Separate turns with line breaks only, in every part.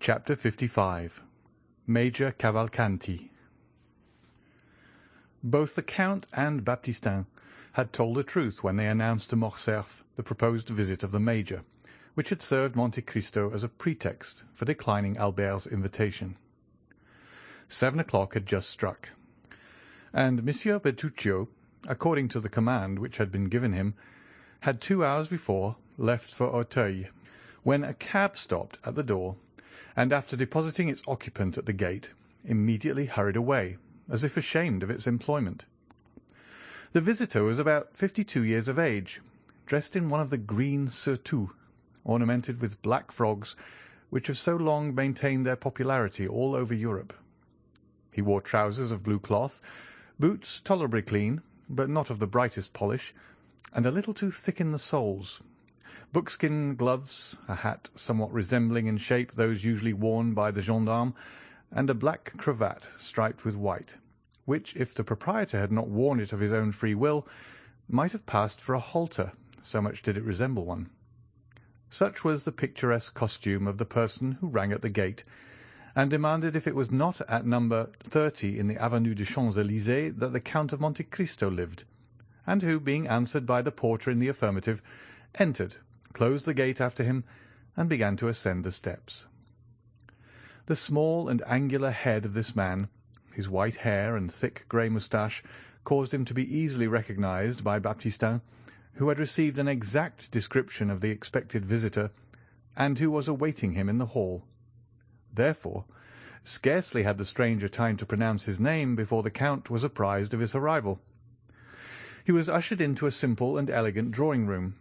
Chapter 55. Major Cavalcanti. Both the Count and Baptistin had told the truth when they announced to Morcerf the proposed visit of the Major, which had served Monte Cristo as a pretext for declining Albert's invitation. 7 o'clock had just struck, and Monsieur Bertuccio, according to the command which had been given him, had 2 hours before left for Auteuil, when a cab stopped at the door, and after depositing its occupant at the gate, immediately hurried away, as if ashamed of its employment. The visitor was about 52 years of age, dressed in one of the green surtouts, ornamented with black frogs, which have so long maintained their popularity all over Europe. He wore trousers of blue cloth, boots tolerably clean, but not of the brightest polish, and a little too thick in the soles, buckskin gloves, a hat somewhat resembling in shape those usually worn by the gendarme, and a black cravat striped with white, which, if the proprietor had not worn it of his own free will, might have passed for a halter, so much did it resemble one. Such was the picturesque costume of the person who rang at the gate, and demanded if it was not at number 30 in the Avenue des Champs-Élysées that the Count of Monte Cristo lived, and who, being answered by the porter in the affirmative, entered, closed the gate after him, and began to ascend the steps. The small and angular head of this man, his white hair and thick grey moustache, caused him to be easily recognized by Baptistin, who had received an exact description of the expected visitor, and who was awaiting him in the hall. Therefore, scarcely had the stranger time to pronounce his name before the Count was apprised of his arrival. He was ushered into a simple and elegant drawing-room,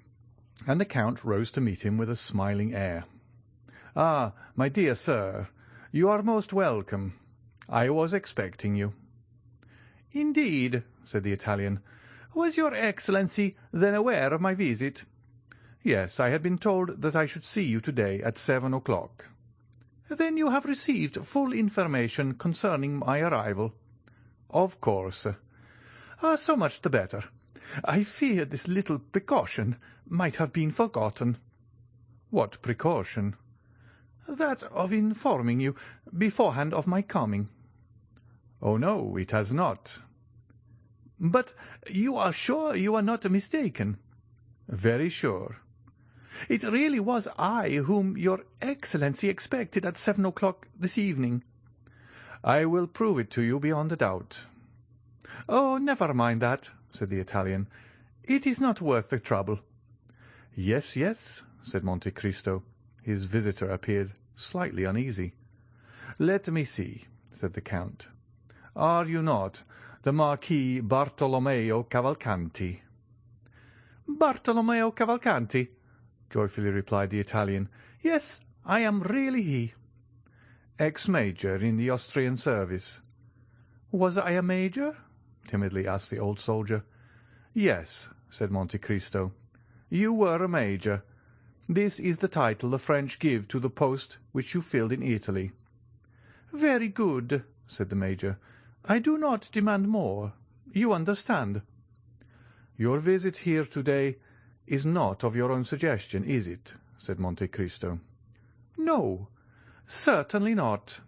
and the Count rose to meet him with a smiling air. "Ah, my dear sir, you are most welcome. I was expecting you." "Indeed," said the Italian. "Was your Excellency then aware of my visit?" "Yes, I had been told that I should see you today at 7 o'clock." "Then you have received full information concerning my arrival?" "Of course." "So much the better. I feared this little precaution might have been forgotten." "What precaution?" "That of informing you beforehand of my coming." "Oh, no, it has not." "But you are sure you are not mistaken?" "Very sure." "It really was I whom your Excellency expected at 7 o'clock this evening." "I will prove it to you beyond a doubt." "Oh, never mind that," said the Italian. "It is not worth the trouble." "Yes, yes," said Monte Cristo. His visitor appeared slightly uneasy. "Let me see," said the Count. "Are you not the Marquis Bartolomeo Cavalcanti?" "Bartolomeo Cavalcanti," joyfully replied the Italian. "Yes, I am really he." "Ex-major in the Austrian service?" "Was I a major?" timidly asked the old soldier. "Yes," said Monte Cristo. "You were a major. This is the title the French give to the post which you filled in Italy." "Very good," said the major. "I do not demand more. You understand." "Your visit here today is not of your own suggestion, is it?" said Monte Cristo. "No, certainly not."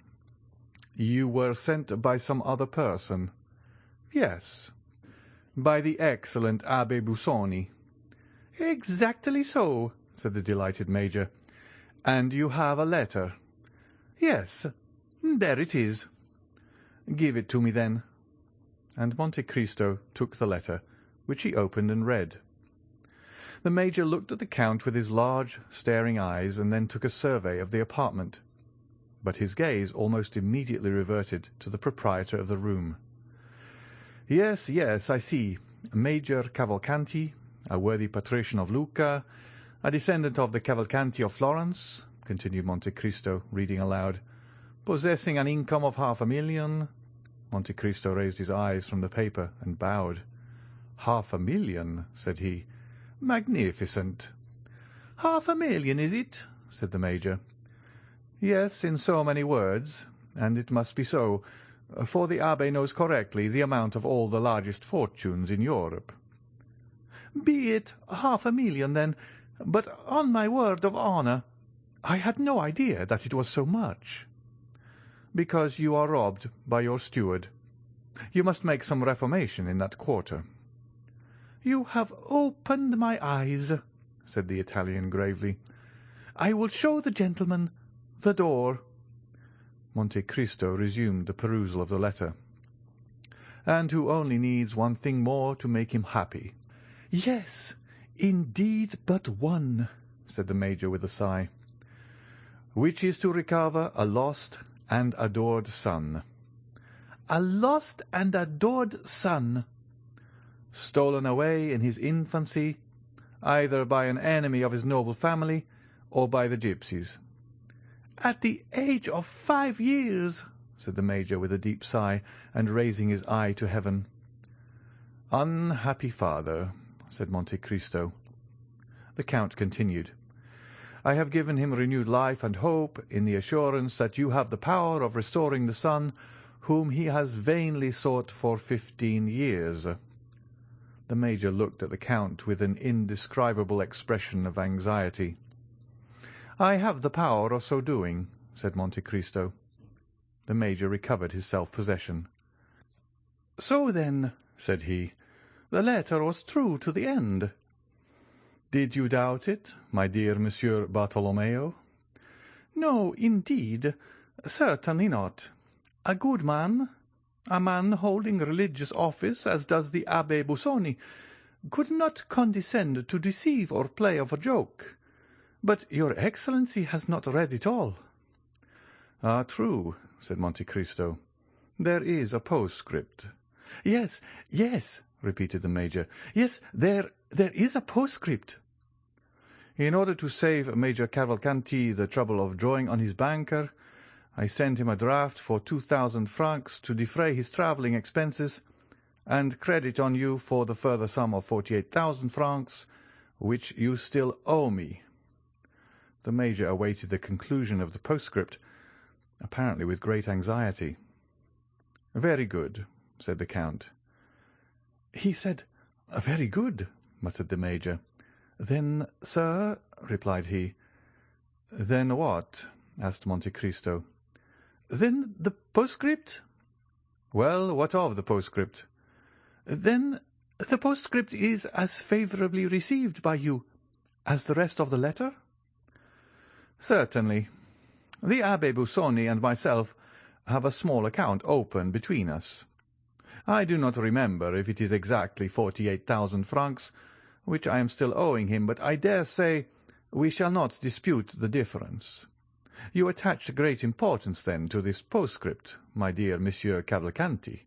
"You were sent by some other person?" "Yes." "By the excellent Abbé Busoni?" "Exactly so," said the delighted major. "And you have a letter?" "Yes, there it is." "Give it to me, then." And Monte Cristo took the letter, which he opened and read. The major looked at the Count with his large, staring eyes, and then took a survey of the apartment. But his gaze almost immediately reverted to the proprietor of the room. "Yes, yes, I see. Major Cavalcanti, a worthy patrician of Lucca, a descendant of the Cavalcanti of Florence," continued Monte Cristo, reading aloud, "possessing an income of 500,000. Monte Cristo raised his eyes from the paper and bowed. "500,000, said he. "Magnificent." "500,000, is it?" said the major. "Yes, in so many words, and it must be so, for the abbé knows correctly the amount of all the largest fortunes in Europe." "Be it 500,000, then, but on my word of honour I had no idea that it was so much." "Because you are robbed by your steward. You must make some reformation in that quarter." "You have opened my eyes," said the Italian gravely. "I will show the gentleman the door." Monte Cristo resumed the perusal of the letter. "And who only needs one thing more to make him happy." "Yes, indeed, but one," said the Major with a sigh. "Which is to recover a lost and adored son." "A lost and adored son." "Stolen away in his infancy, either by an enemy of his noble family or by the gipsies." "At the age of 5 years," said the Major with a deep sigh, and raising his eye to heaven. "Unhappy father," said Monte Cristo. The Count continued. "I have given him renewed life and hope in the assurance that you have the power of restoring the son whom he has vainly sought for 15 years. The Major looked at the Count with an indescribable expression of anxiety. "I have the power of so doing," said Monte Cristo. The Major recovered his self-possession. "So then," said he, "the letter was true to the end." "Did you doubt it, my dear Monsieur Bartolomeo?" "No, indeed, certainly not. A good man, a man holding religious office as does the Abbé Busoni, could not condescend to deceive or play off a joke. But your Excellency has not read it all." "Ah, true," said Monte Cristo. "There is a postscript." "Yes, yes," repeated the Major. "Yes, there is a postscript." "In order to save Major Cavalcanti the trouble of drawing on his banker, I sent him a draft for 2,000 francs to defray his travelling expenses, and credit on you for the further sum of 48,000 francs, which you still owe me." The Major awaited the conclusion of the postscript, apparently with great anxiety. "Very good," said the Count. "He said, 'Very good,'" muttered the Major. "Then, sir," replied he. "Then what?" asked Monte Cristo. "Then the postscript?" "Well, what of the postscript?" "Then the postscript is as favourably received by you as the rest of the letter?" "Certainly. The Abbé Busoni and myself have a small account open between us. I do not remember if it is exactly 48,000 francs, which I am still owing him, but I dare say we shall not dispute the difference. You attach great importance, then, to this postscript, my dear Monsieur Cavalcanti?"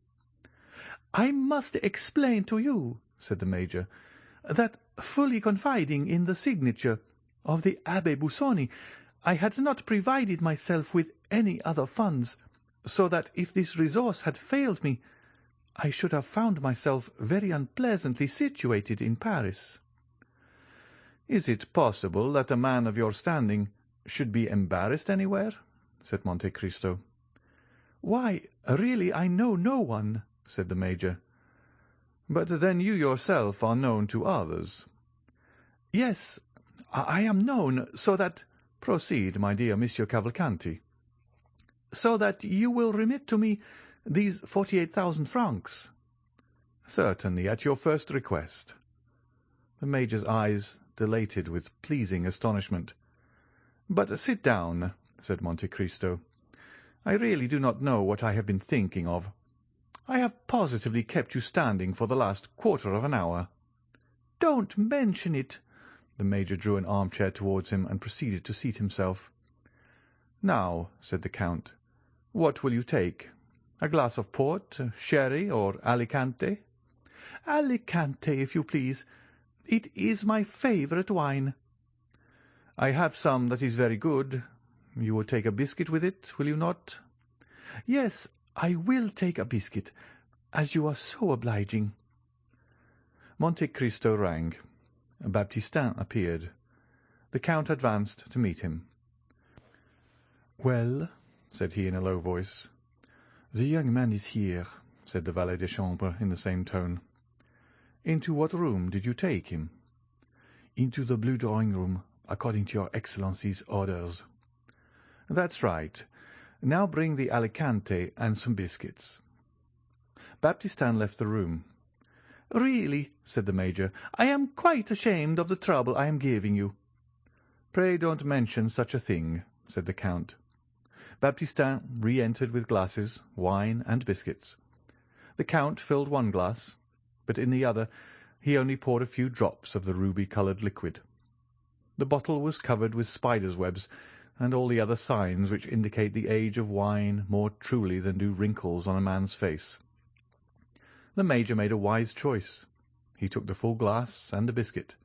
"I must explain to you," said the Major, "that, fully confiding in the signature of the Abbé Busoni, I had not provided myself with any other funds, so that if this resource had failed me, I should have found myself very unpleasantly situated in Paris." "Is it possible that a man of your standing should be embarrassed anywhere?" said Monte Cristo. "Why, really I know no one," said the Major. "But then you yourself are known to others." "Yes, I am known, so that—" "Proceed, my dear Monsieur Cavalcanti." "So that you will remit to me these 48,000 francs." "Certainly, at your first request." The Major's eyes dilated with pleasing astonishment. "But sit down," said Monte Cristo. "I really do not know what I have been thinking of. I have positively kept you standing for the last quarter of an hour." "Don't mention it." The Major drew an armchair towards him and proceeded to seat himself. "Now," said the Count, "what will you take? A glass of port, sherry, or Alicante?" "Alicante, if you please. It is my favourite wine." "I have some that is very good. You will take a biscuit with it, will you not?" "Yes, I will take a biscuit, as you are so obliging." Monte Cristo rang. Baptistin appeared. The Count advanced to meet him. "Well," said he in a low voice. "The young man is here," said the valet de chambre in the same tone. "Into what room did you take him?" "Into the blue drawing-room according to your Excellency's orders." "That's right. Now bring the Alicante and some biscuits." Baptistin left the room. "Really," said the Major, "I am quite ashamed of the trouble I am giving you." "Pray don't mention such a thing," said the Count. Baptistin re-entered with glasses, wine, and biscuits. The Count filled one glass, but in the other he only poured a few drops of the ruby-coloured liquid. The bottle was covered with spiders' webs, and all the other signs which indicate the age of wine more truly than do wrinkles on a man's face. The Major made a wise choice. He took the full glass and a biscuit.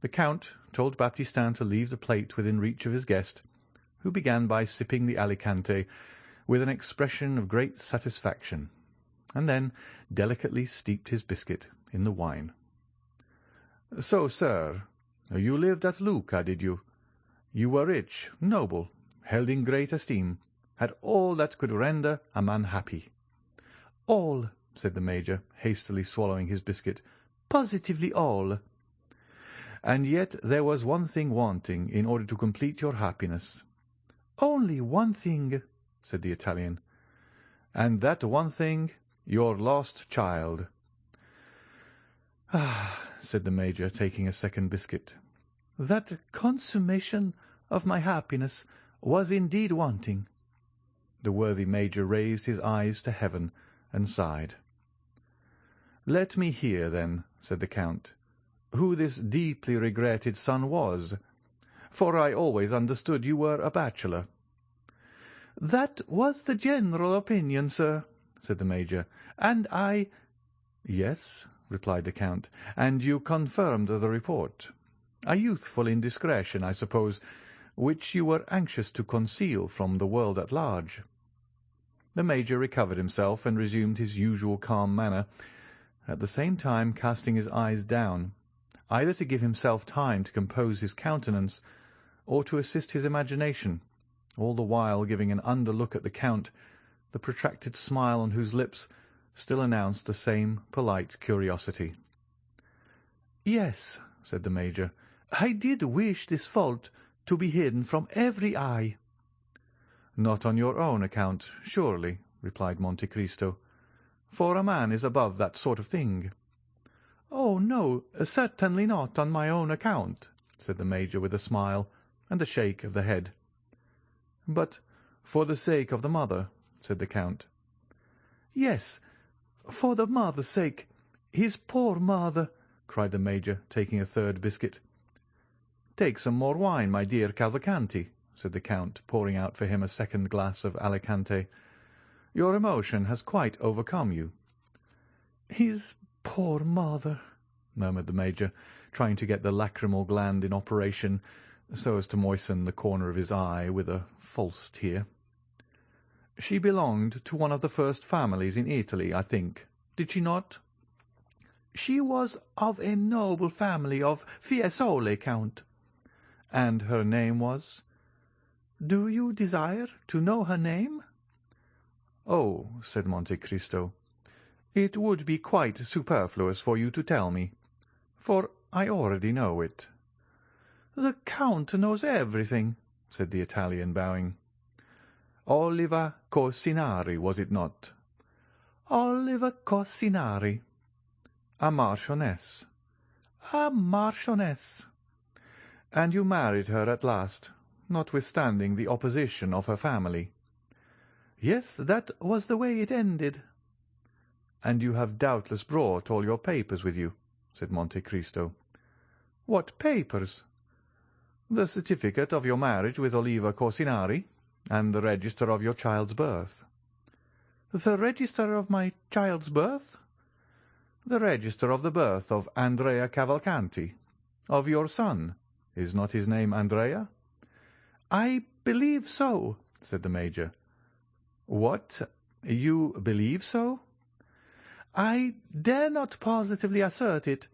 The Count told Baptistin to leave the plate within reach of his guest, who began by sipping the Alicante with an expression of great satisfaction, and then delicately steeped his biscuit in the wine. "So, sir, you lived at Lucca, did you? You were rich, noble, held in great esteem, had all that could render a man happy." "All," said the Major, hastily swallowing his biscuit. "Positively all." "And yet there was one thing wanting in order to complete your happiness." "Only one thing," said the Italian. "And that one thing, your lost child." "Ah," said the Major, taking a second biscuit, "that consummation of my happiness was indeed wanting." The worthy Major raised his eyes to heaven and sighed. "Let me hear, then," said the Count, "who this deeply regretted son was, for I always understood you were a bachelor." "That was the general opinion, sir," said the Major, "and I—" "Yes," replied the Count, "and you confirmed the report. A youthful indiscretion, I suppose, which you were anxious to conceal from the world at large." The Major recovered himself and resumed his usual calm manner, at the same time casting his eyes down, either to give himself time to compose his countenance or to assist his imagination, all the while giving an under look at the Count, the protracted smile on whose lips still announced the same polite curiosity. "Yes," said the Major, "I did wish this fault to be hidden from every eye." "Not on your own account, surely," replied Monte Cristo, "for a man is above that sort of thing." "Oh, no, certainly not on my own account," said the Major with a smile and a shake of the head. "But for the sake of the mother," said the Count. "Yes, for the mother's sake, his poor mother," cried the Major, taking a third biscuit. "Take some more wine, my dear Cavalcanti," said the Count, pouring out for him a second glass of Alicante. "Your emotion has quite overcome you." "His poor mother," murmured the Major, trying to get the lachrymal gland in operation, so as to moisten the corner of his eye with a false tear. "She belonged to one of the first families in Italy, I think, did she not?" "She was of a noble family of Fiesole, Count." "And her name was?" "Do you desire to know her name?" "Oh," said Monte Cristo, "it would be quite superfluous for you to tell me, for I already know it." "The Count knows everything," said the Italian, bowing. "Oliva Corsinari, was it not?" "Oliva Corsinari." "A marchioness?" "A marchioness." "And you married her at last, notwithstanding the opposition of her family?" "Yes, that was the way it ended." "And you have doubtless brought all your papers with you," said Monte Cristo. "What papers?" "The certificate of your marriage with Oliva Corsinari, and the register of your child's birth." "The register of my child's birth?" "The register of the birth of Andrea Cavalcanti, of your son. Is not his name Andrea?" "I believe so," said the Major. "What? You believe so?" "I dare not positively assert it,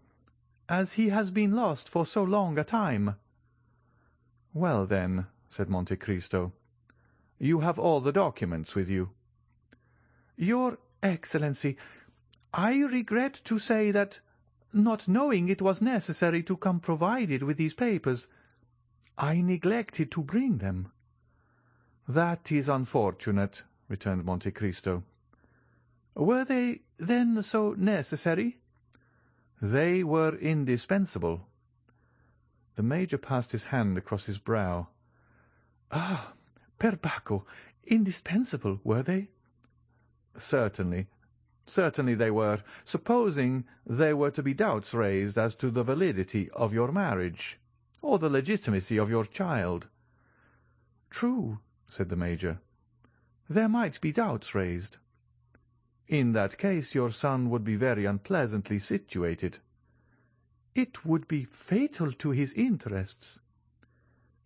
as he has been lost for so long a time." "Well, then," said Monte Cristo, "you have all the documents with you." "Your Excellency, I regret to say that, not knowing it was necessary to come provided with these papers, I neglected to bring them." "That is unfortunate," returned Monte Cristo.
"Were they, then, so necessary?"
"They were indispensable." The Major passed his hand across his brow.
"Ah, per Bacco, indispensable, were they?"
"Certainly. Certainly they were, supposing there were to be doubts raised as to the validity of your marriage, or the legitimacy of your child."
"True," said the Major.
"There might be doubts raised." "In that case your son would be very unpleasantly situated."
"It would be fatal to his interests."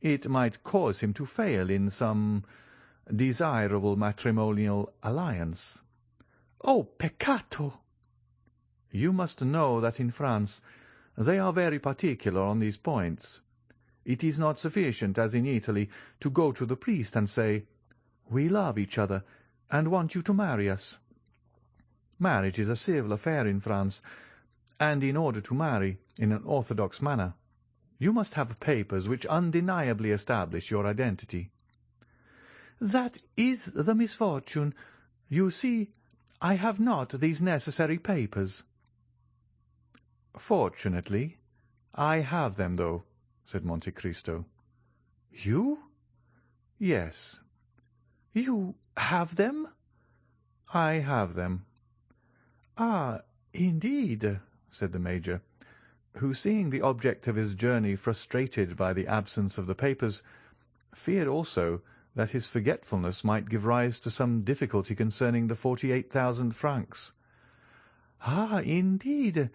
"It might cause him to fail in some desirable matrimonial alliance."
"Oh, peccato!"
"You must know that in France they are very particular on these points. It is not sufficient, as in Italy, to go to the priest and say, 'We love each other, and want you to marry us.' Marriage is a civil affair in France, and in order to marry in an orthodox manner, you must have papers which undeniably establish your identity."
"That is the misfortune. You see, I have not these necessary papers."
"Fortunately, I have them, though," said Monte Cristo.
"You?"
"Yes."
"You have them?"
"I have them."
"Ah, indeed,"
said the Major, who, seeing the object of his journey frustrated by the absence of the papers, feared also that his forgetfulness might give rise to some difficulty concerning the 48,000 francs.
"Ah, indeed,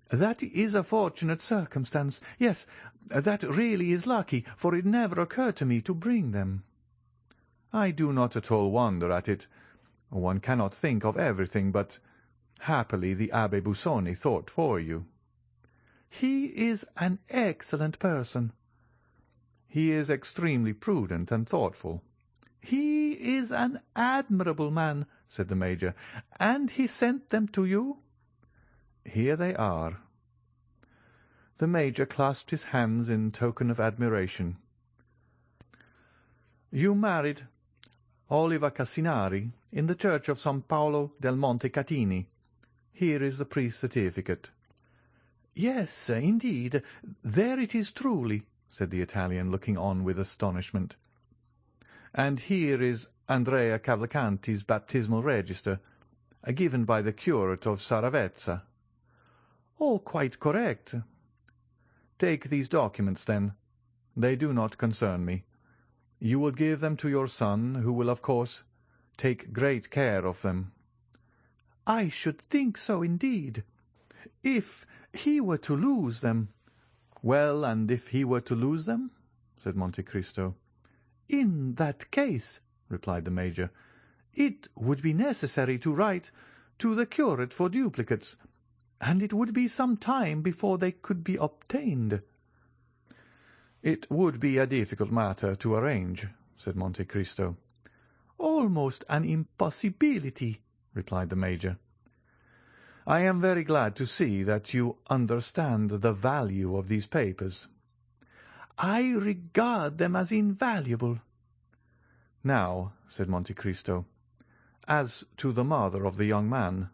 that is a fortunate circumstance. Yes, that really is lucky, for it never occurred to me to bring them."
"I do not at all wonder at it. One cannot think of everything, but happily the Abbé Busoni thought for you."
"He is an excellent person."
"He is extremely prudent and thoughtful."
"He is an admirable man," said the Major. "And he sent them to you?"
"Here they are." The Major clasped his hands in token of admiration. "You married Oliva Cassinari in the church of San Paolo del Monte Catini. Here is the priest's certificate."
"Yes, indeed, there it is truly,"
said the Italian, looking on with astonishment. "And here is Andrea Cavalcanti's baptismal register, given by the curate of Saravezza."
"All quite correct."
"Take these documents, then. They do not concern me. You will give them to your son, who will, of course, take great care of them."
"I should think so, indeed. If he were to lose them—"
"Well, and if he were to lose them?" said Monte Cristo.
"In that case," replied the Major, "it would be necessary to write to the curate for duplicates, and it would be some time before they could be obtained."
"It would be a difficult matter to arrange," said Monte Cristo.
"Almost an impossibility," replied the Major.
"I am very glad to see that you understand the value of these papers."
"I regard them as invaluable."
"Now," said Monte Cristo, "as to the mother of the young man."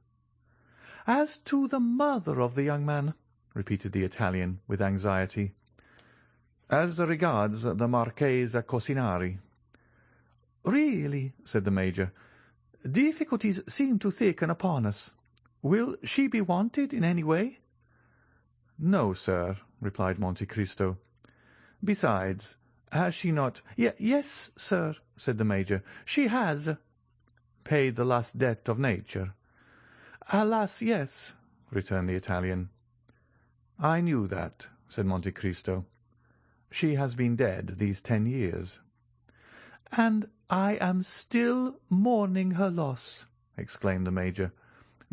"As to the mother of the young man,"
repeated the Italian with anxiety. "As regards the Marchesa Cosinari."
"Really," said the Major, "difficulties seem to thicken upon us. Will she be wanted in any way?"
"No, sir," replied Monte Cristo. "Besides, has she not—"
Yes, sir," said the Major, "she has."
"Paid the last debt of nature?"
"Alas, yes,"
returned the Italian. "I knew that," said Monte Cristo. "She has been dead these 10 years."
"And I am still mourning her loss,"
exclaimed the Major,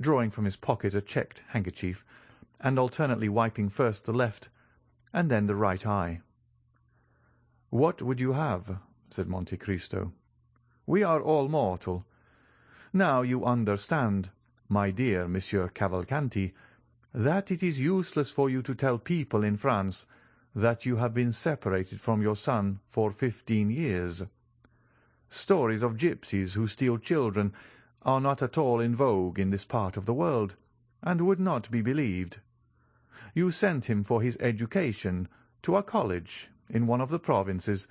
drawing from his pocket a checked handkerchief, and alternately wiping first the left and then the right eye. "What would you have?" said Monte Cristo. "We are all mortal. Now you understand, my dear Monsieur Cavalcanti, that it is useless for you to tell people in France
that you have been separated from your son for 15 years. Stories of gypsies who steal children are not at all in vogue in this part of the world, and would not be believed. You sent him for his education to a college in one of the provinces,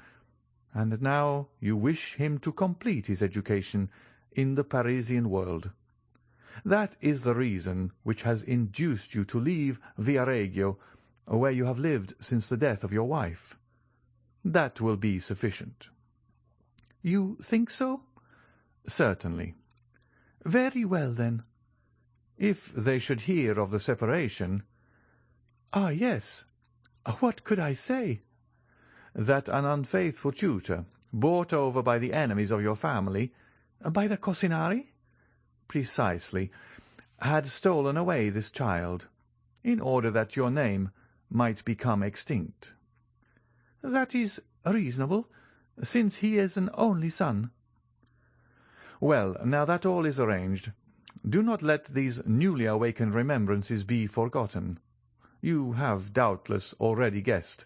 and now you wish him to complete his education in the Parisian world. That is the reason which has induced you to leave Viareggio, where you have lived since the death of your wife. That will be sufficient."
"You think so?"
"Certainly."
"Very well, then."
"If they should hear of the separation—"
"Ah, yes. What could I say?"
"That an unfaithful tutor, bought over by the enemies of your family—"
"By the Cosinari?"
"Precisely, had stolen away this child, in order that your name might become extinct."
"That is reasonable, since he is an only son."
"Well, now that all is arranged, do not let these newly awakened remembrances be forgotten. You have doubtless already guessed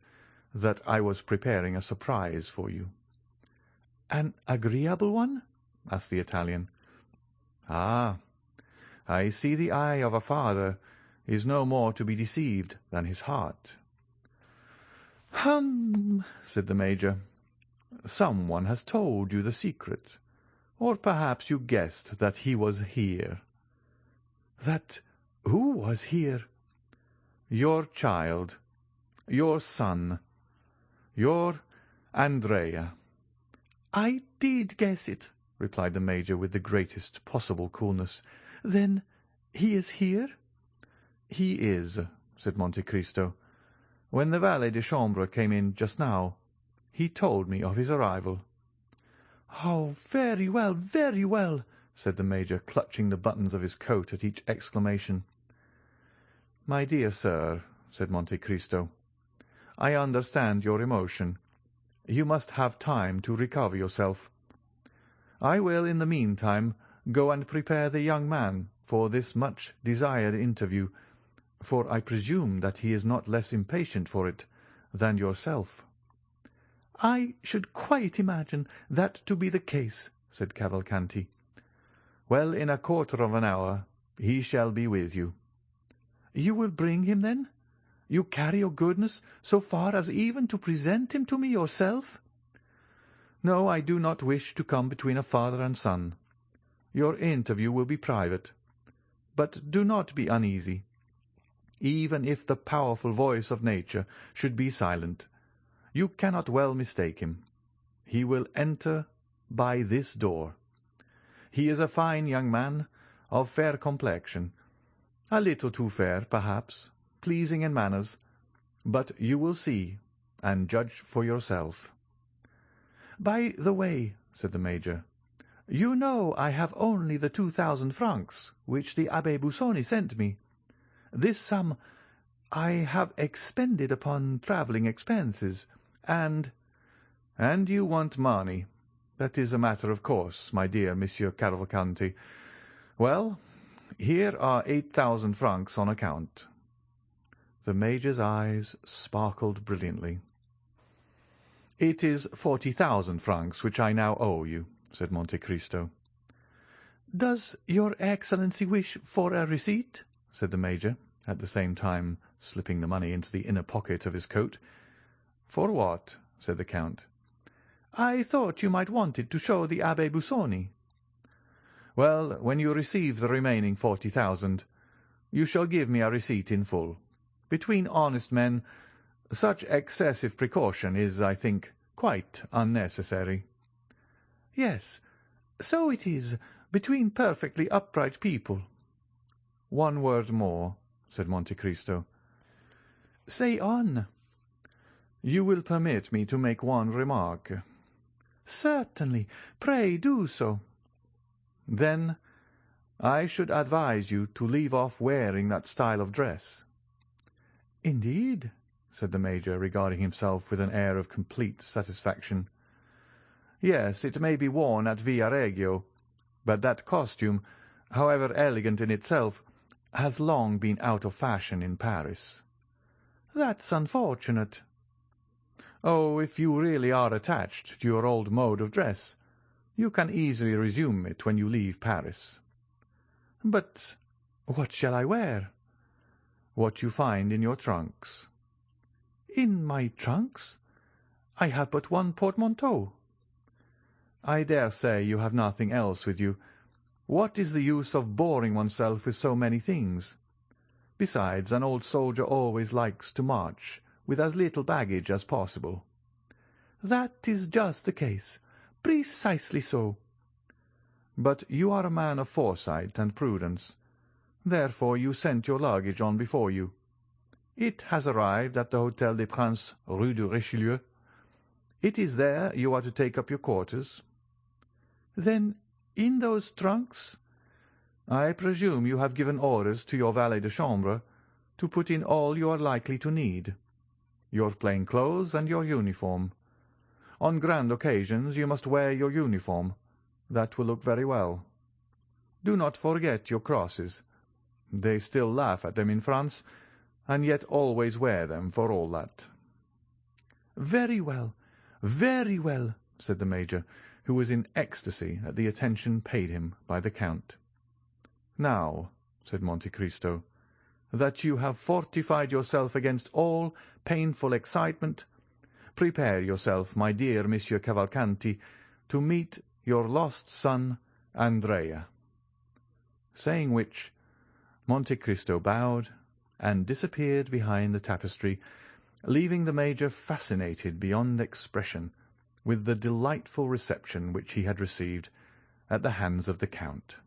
that I was preparing a surprise for you."
"An agreeable one?"
asked the Italian. "Ah, I see the eye of a father is no more to be deceived than his heart."
"Hum,"
said the Major. "Some one has told you the secret, or perhaps you guessed that he was here."
"That who was here?"
"Your child, your son, your Andrea."
"I did guess it,"
replied the Major with the greatest possible coolness.
"Then he is here?"
"He is," said Monte Cristo. "When the valet de chambre came in just now, he told me of his arrival."
"Oh, very well,"
said the Major, clutching the buttons of his coat at each exclamation. "My dear sir," said Monte Cristo, "I understand your emotion. You must have time to recover yourself. I will, in the meantime, go and prepare the young man for this much-desired interview, for I presume that he is not less impatient for it than yourself."
"I should quite imagine that to be the case," said Cavalcanti.
"Well, in a quarter of an hour he shall be with you."
"You will bring him, then? You carry your goodness so far as even to present him to me yourself?"
"No, I do not wish to come between a father and son. Your interview will be private. But do not be uneasy. Even if the powerful voice of nature should be silent, you cannot well mistake him. He will enter by this door. He is a fine young man, of fair complexion, a little too fair, perhaps, pleasing in manners, but you will see and judge for yourself."
"By the way," said the Major, "you know I have only the 2,000 francs which the Abbé Busoni sent me. This sum I have expended upon travelling expenses, and—"
"And you want money. That is a matter of course, my dear Monsieur Cavalcanti. Well, here are 8,000 francs on account." The Major's eyes sparkled brilliantly. "It is 40,000 francs which I now owe you," said Monte Cristo.
"Does your Excellency wish for a receipt?"
said the Major, at the same time slipping the money into the inner pocket of his coat. "For what?" said the Count.
"I thought you might want it to show the Abbé Busoni."
"Well, when you receive the remaining 40,000, you shall give me a receipt in full. Between honest men, such excessive precaution is, I think, quite unnecessary."
"Yes, so it is, between perfectly upright people."
"One word more," said Monte Cristo.
"Say on."
"You will permit me to make one remark?"
"Certainly. Pray do so."
"Then I should advise you to leave off wearing that style of dress."
"Indeed?"
said the Major, regarding himself with an air of complete satisfaction. "Yes, it may be worn at Viareggio, but that costume, however elegant in itself, has long been out of fashion in Paris."
"That's unfortunate." Oh, if you really are attached to your old mode of dress, you can easily resume it when you leave Paris."
"But what shall I wear?"
"What you find in your trunks."
"In my trunks? I have but one portmanteau."
"I dare say you have nothing else with you. What is the use of boring oneself with so many things? Besides, an old soldier always likes to march with as little baggage as possible."
"That is just the case. Precisely so."
"But you are a man of foresight and prudence. Therefore you sent your luggage on before you. It has arrived at the Hôtel des Princes, Rue de Richelieu. It is there you are to take up your quarters."
"Then in those trunks?"
"I presume you have given orders to your valet de chambre to put in all you are likely to need, your plain clothes and your uniform. On grand occasions you must wear your uniform. That will look very well. Do not forget your crosses. They still laugh at them in France, and yet always wear them for all that."
"Very well, very well,"
said the Major, who was in ecstasy at the attention paid him by the Count. "Now," said Monte Cristo, "that you have fortified yourself against all painful excitement, prepare yourself, my dear Monsieur Cavalcanti, to meet your lost son, Andrea." Saying which, Monte Cristo bowed and disappeared behind the tapestry, leaving the Major fascinated beyond expression with the delightful reception which he had received at the hands of the Count.